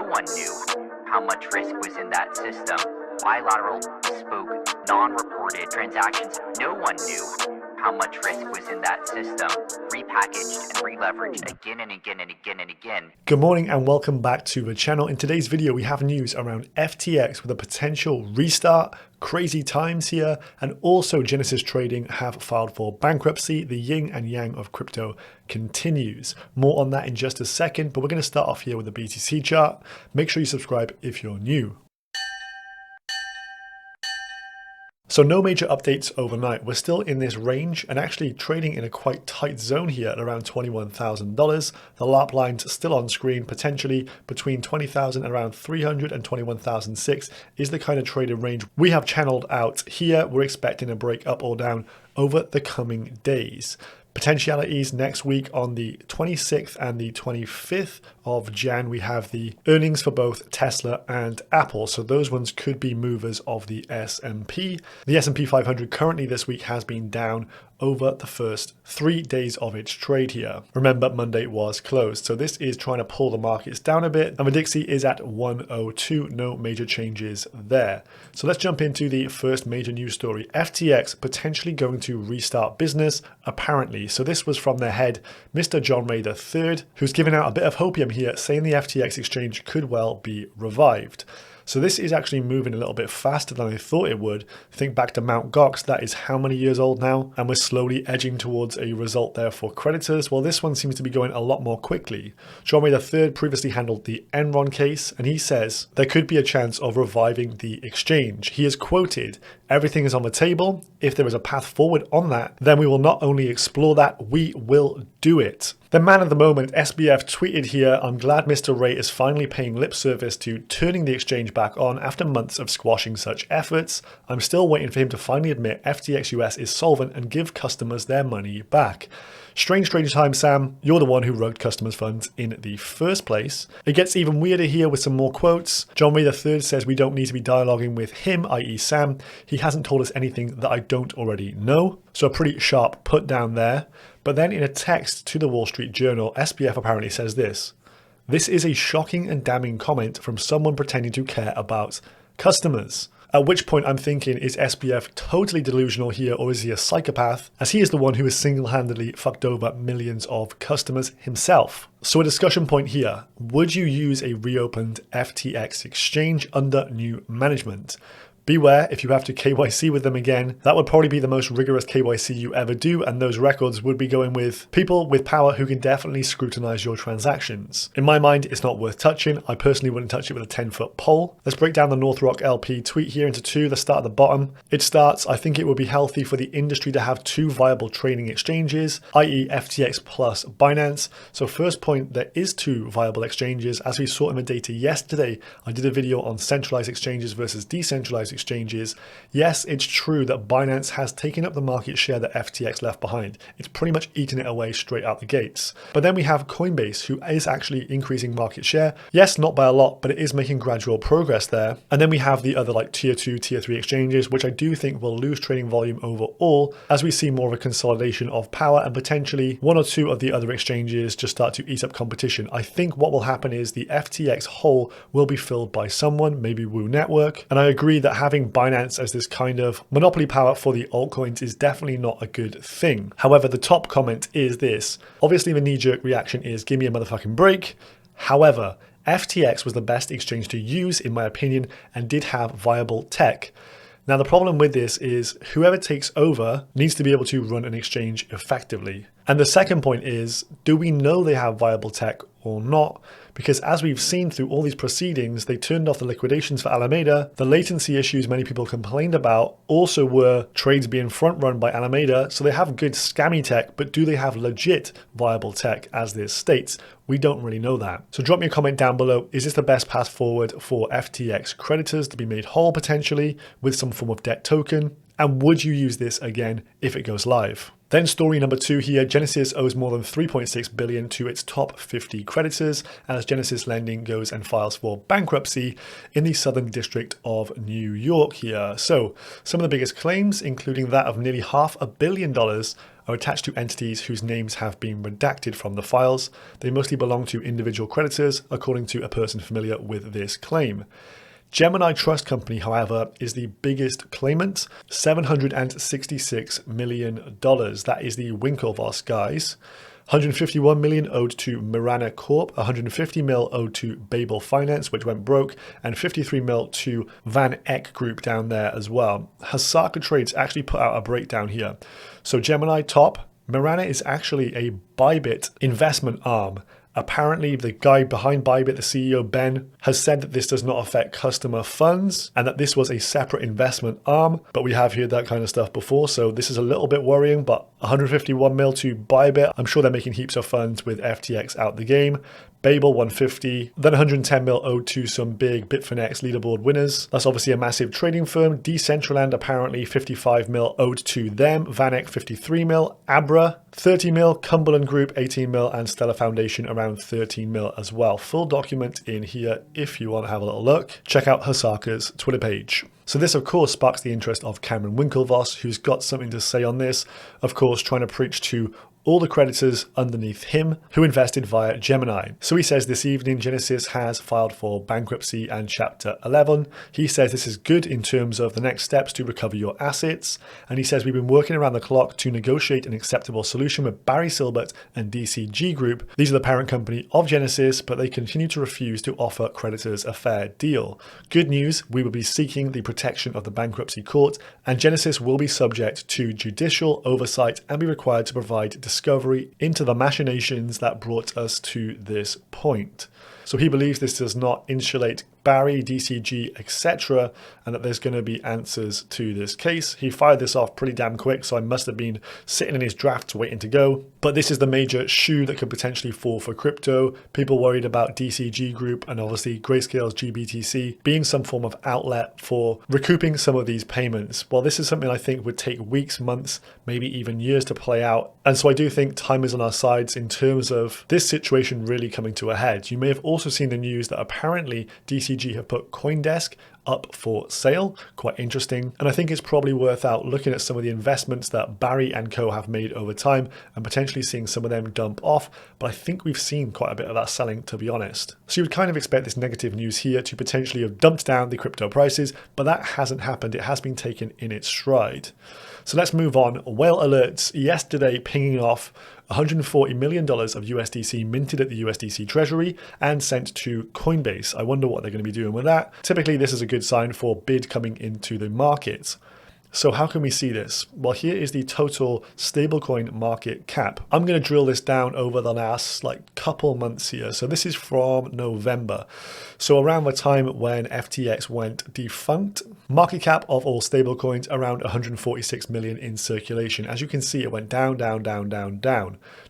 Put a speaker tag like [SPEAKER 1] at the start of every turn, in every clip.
[SPEAKER 1] one knew how much risk was in that system. Bilateral, bespoke, non-reported transactions. No one knew how much risk was in that system. Repackaged and re-leveraged again and again and again and again.
[SPEAKER 2] Good morning and welcome back to the channel. In today's video, we have news around FTX with a potential restart, crazy times here, and also Genesis Trading have filed for bankruptcy. The yin and yang of crypto continues. More on that in just a second, but we're going to start off here with the BTC chart. Make sure you subscribe if you're new. So no major updates overnight. We're still in this range and actually trading in a quite tight zone here at around $21,000. The lap line's still on screen, potentially between 20,000 and around 300 and 21,006 is the kind of traded range we have channeled out here. We're expecting a break up or down over the coming days. Potentialities next week on the 26th and the 25th of Jan, we have the earnings for both Tesla and Apple. So those ones could be movers of the S&P. The S&P 500 currently this week has been down over the first 3 days of its trade here. Remember, Monday was closed. So this is trying to pull the markets down a bit. And the Dixie is at 102. No major changes there. So let's jump into the first major news story. FTX potentially going to restart business, apparently. So this was from their head, Mr. John Ray III, who's given out a bit of hopium here, saying the FTX exchange could well be revived. So this is actually moving a little bit faster than I thought it would. Think back to Mt. Gox, that is how many years old now? And we're slowly edging towards a result there for creditors. Well, this one seems to be going a lot more quickly. John Ray III previously handled the Enron case, and he says there could be a chance of reviving the exchange. He is quoted, "Everything is on the table. If there is a path forward on that, then we will not only explore that, we will do it." The man of the moment, SBF, tweeted here, "I'm glad Mr. Ray is finally paying lip service to turning the exchange back on after months of squashing such efforts. I'm still waiting for him to finally admit FTX US is solvent and give customers their money back." Strange time, Sam. You're the one who rugged customers' funds in the first place. It gets even weirder here with some more quotes. John Ray III says we don't need to be dialoguing with him, i.e. Sam. He hasn't told us anything that I don't already know. So a pretty sharp put down there. But then in a text to the Wall Street Journal, SBF apparently says this: "This is a shocking and damning comment from someone pretending to care about customers." At which point I'm thinking, is SBF totally delusional here, or is he a psychopath? As he is the one who has single-handedly fucked over millions of customers himself. So a discussion point here, would you use a reopened FTX exchange under new management? Beware, if you have to KYC with them again, that would probably be the most rigorous KYC you ever do, and those records would be going with people with power who can definitely scrutinize your transactions. In my mind, it's not worth touching. I personally wouldn't touch it with a 10-foot pole. Let's break down the North Rock LP tweet here into two. Let's start at the bottom. It starts, "I think it would be healthy for the industry to have two viable trading exchanges, i.e. FTX plus Binance." So first point, there is two viable exchanges. As we saw in the data yesterday, I did a video on centralized exchanges versus decentralized exchanges. Yes, it's true that Binance has taken up the market share that FTX left behind. It's pretty much eaten it away straight out the gates. But then we have Coinbase, who is actually increasing market share. Yes, not by a lot, but it is making gradual progress there. And then we have the other like tier 2, tier 3 exchanges, which I do think will lose trading volume overall as we see more of a consolidation of power and potentially one or two of the other exchanges just start to eat up competition. I think what will happen is the FTX hole will be filled by someone, maybe Woo Network. And I agree that having Binance as this kind of monopoly power for the altcoins is definitely not a good thing. However, the top comment is this. Obviously, the knee-jerk reaction is give me a motherfucking break. However, FTX was the best exchange to use, in my opinion, and did have viable tech. Now, the problem with this is whoever takes over needs to be able to run an exchange effectively. And the second point is, do we know they have viable tech or not? Because as we've seen through all these proceedings, they turned off the liquidations for Alameda. The latency issues many people complained about also were trades being front run by Alameda. So they have good scammy tech, but do they have legit viable tech as this states? We don't really know that. So drop me a comment down below. Is this the best path forward for FTX creditors to be made whole potentially with some form of debt token? And would you use this again if it goes live? Then story number 2 here, Genesis owes more than $3.6 billion to its top 50 creditors as Genesis Lending goes and files for bankruptcy in the Southern District of New York here. So some of the biggest claims, including that of nearly $500 million are attached to entities whose names have been redacted from the files. They mostly belong to individual creditors, according to a person familiar with this claim. Gemini Trust Company, however, is the biggest claimant, $766 million. That is the Winklevoss guys. 151 million owed to Mirana Corp, 150 mil owed to Babel Finance, which went broke, and 53 mil to Van Eck Group down there as well. Hasaka Trades actually put out a breakdown here. So Gemini top, Mirana is actually a Bybit investment arm. Apparently, the guy behind Bybit, the CEO Ben, has said that this does not affect customer funds and that this was a separate investment arm. But we have heard that kind of stuff before, so this is a little bit worrying. But 151 mil to Bybit, I'm sure they're making heaps of funds with FTX out the game. Babel 150, then 110 mil owed to some big Bitfinex leaderboard winners. That's obviously a massive trading firm. Decentraland apparently 55 mil owed to them. Vanek 53 mil, Abra 30 mil, Cumberland Group 18 mil, and Stellar Foundation around 13 mil as well. Full document in here if you want to have a little look. Check out Hasaka's Twitter page. So this, of course, sparks the interest of Cameron Winklevoss, who's got something to say on this, of course, trying to preach to all the creditors underneath him who invested via Gemini. So he says this evening Genesis has filed for bankruptcy and Chapter 11. He says this is good in terms of the next steps to recover your assets. And he says we've been working around the clock to negotiate an acceptable solution with Barry Silbert and DCG Group. These are the parent company of Genesis, but they continue to refuse to offer creditors a fair deal. Good news, we will be seeking the protection of the bankruptcy court, and Genesis will be subject to judicial oversight and be required to provide discovery into the machinations that brought us to this point. So he believes this does not insulate Barry, DCG, etc., and that there's going to be answers to this case. He fired this off pretty damn quick, so I must have been sitting in his drafts waiting to go. But this is the major shoe that could potentially fall for crypto. People worried about DCG Group and obviously Grayscale's GBTC being some form of outlet for recouping some of these payments. Well, this is something I think would take weeks, months, maybe even years to play out. And so I do think time is on our sides in terms of this situation really coming to a head. You may have also seen the news that apparently DCG have put CoinDesk up for sale. Quite interesting. And I think it's probably worth out looking at some of the investments that Barry and co have made over time and potentially seeing some of them dump off. But I think we've seen quite a bit of that selling, to be honest. So you would kind of expect this negative news here to potentially have dumped down the crypto prices, but that hasn't happened. It has been taken in its stride. So let's move on. Whale alerts yesterday pinging off $140 million of USDC minted at the USDC treasury and sent to Coinbase. I wonder what they're going to be doing with that. Typically, this is a good sign for bid coming into the market. So how can we see this? Well, here is the total stablecoin market cap. I'm going to drill this down over the last couple months here. So this is from November. So around the time when FTX went defunct, market cap of all stablecoins around 146 million in circulation. As you can see, it went down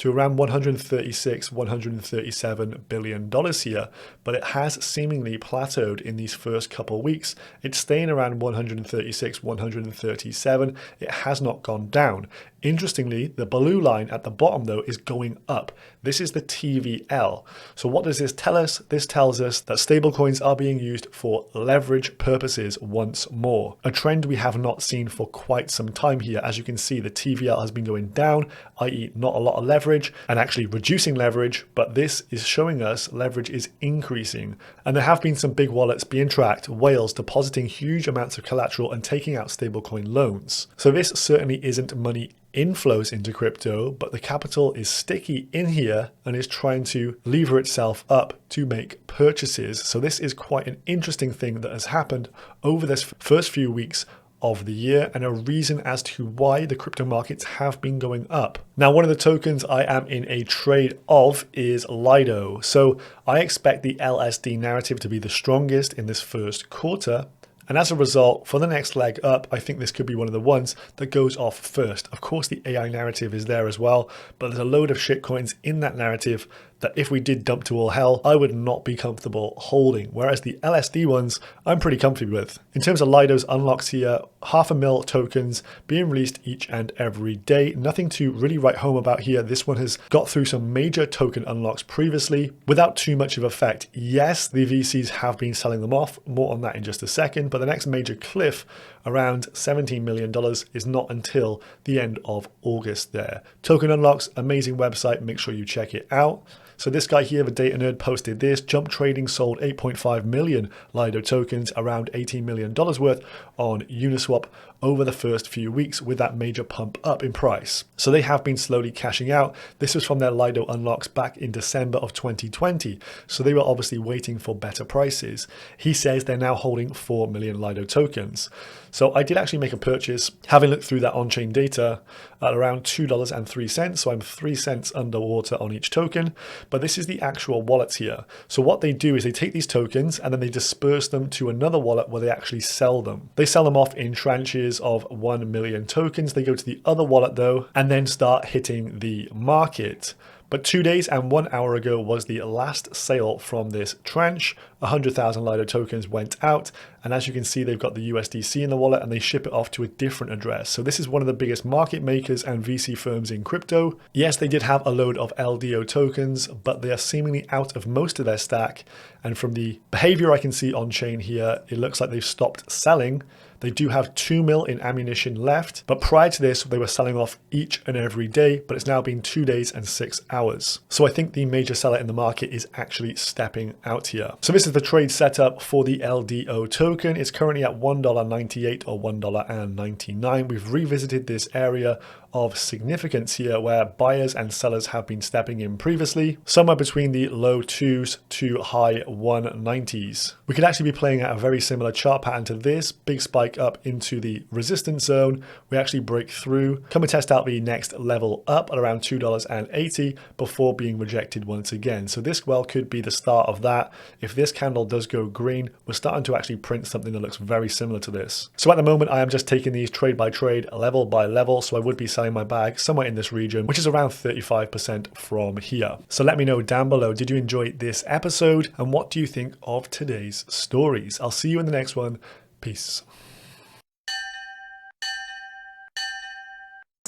[SPEAKER 2] to around 136, 137 billion dollars here, but it has seemingly plateaued in these first couple of weeks. It's staying around 136, 137. It has not gone down. Interestingly, the blue line at the bottom though is going up. This is the TVL. So what does this tell us? This tells us that stablecoins are being used for leverage purposes once more. A trend we have not seen for quite some time here. As you can see, the TVL has been going down, i.e. not a lot of leverage and actually reducing leverage, but this is showing us leverage is increasing. And there have been some big wallets being tracked, whales depositing huge amounts of collateral and taking out stablecoin loans. So this certainly isn't money inflows into crypto, but the capital is sticky in here and is trying to lever itself up to make purchases. So this is quite an interesting thing that has happened over this first few weeks of the year and a reason as to why the crypto markets have been going up. Now, one of the tokens I am in a trade of is Lido. So I expect the LSD narrative to be the strongest in this first quarter. And as a result, for the next leg up, I think this could be one of the ones that goes off first. Of course, the AI narrative is there as well, but there's a load of shitcoins in that narrative that if we did dump to all hell, I would not be comfortable holding. Whereas the LSD ones, I'm pretty comfy with. In terms of Lido's unlocks here, 500,000 tokens being released each and every day. Nothing to really write home about here. This one has got through some major token unlocks previously without too much of effect. Yes, the VCs have been selling them off. More on that in just a second. But the next major cliff around $17 million is not until the end of August there. Token unlocks, amazing website. Make sure you check it out. So this guy here, the data nerd, posted this. Jump Trading sold 8.5 million Lido tokens, around $18 million worth on Uniswap over the first few weeks with that major pump up in price. So they have been slowly cashing out. This was from their Lido unlocks back in December of 2020. So they were obviously waiting for better prices. He says they're now holding 4 million Lido tokens. So I did actually make a purchase, having looked through that on-chain data, at around $2.03. So I'm 3 cents underwater on each token. But this is the actual wallets here. So what they do is they take these tokens and then they disperse them to another wallet where they actually sell them. They sell them off in tranches of 1 million tokens. They go to the other wallet though, and then start hitting the market. But 2 days and 1 hour ago was the last sale from this tranche. 100,000 Lido tokens went out. And as you can see, they've got the USDC in the wallet and they ship it off to a different address. So this is one of the biggest market makers and VC firms in crypto. Yes, they did have a load of LDO tokens, but they are seemingly out of most of their stack. And from the behavior I can see on chain here, it looks like they've stopped selling. They do have 2 mil in ammunition left, but prior to this, they were selling off each and every day, but it's now been 2 days and 6 hours. So I think the major seller in the market is actually stepping out here. So this is the trade setup for the LDO token. It's currently at $1.98 or $1.99. We've revisited this area of significance here where buyers and sellers have been stepping in previously, somewhere between the low 2s to high 190s. We could actually be playing at a very similar chart pattern to this. Big spike up into the resistance zone. We actually break through, come and test out the next level up at around $2.80 before being rejected once again. So this well could be the start of that. If this candle does go green, we're starting to actually print something that looks very similar to this. So at the moment, I am just taking these trade by trade, level by level. So I would be selling my bag somewhere in this region, which is around 35% from here. So let me know down below, did you enjoy this episode? And what do you think of today's stories? I'll see you in the next one. Peace.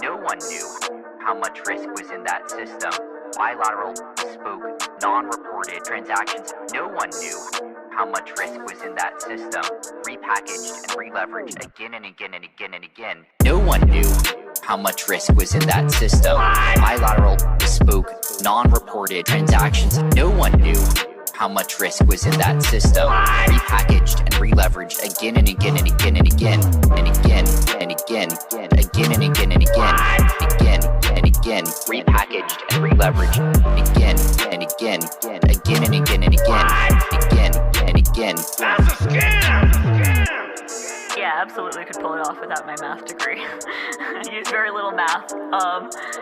[SPEAKER 1] No one knew how much risk was in that system. Bilateral, bespoke, non-reported transactions. No one knew how much risk was in that system. Repackaged and re-leveraged again and again and again and again. No one knew how much risk was in that system. Bilateral, bespoke, non-reported transactions. No one knew how much risk was in that system. Repackaged and re-leveraged again and again and again and again and again and again again and again and again and again. Repackaged and re-leveraged again and again again and again and again and again.
[SPEAKER 3] That's a scam!
[SPEAKER 4] Yeah, absolutely could pull it off without my math degree. Use very little math.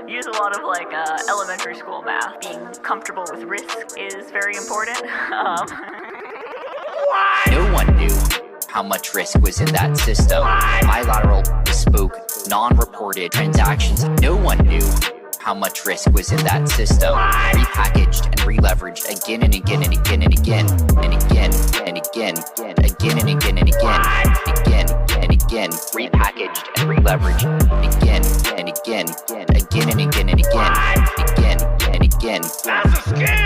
[SPEAKER 4] Use a lot of like elementary school math. Being comfortable with risk is very important.
[SPEAKER 1] No one knew how much risk was in that system. Bilateral, bespoke, non-reported transactions. No one knew how much risk was in that system. Repackaged and re-leveraged again and again and again and again and again and again again and again and again and again. Repackaged and re-leveraged again and again again and again and again and again.
[SPEAKER 3] That's a scam!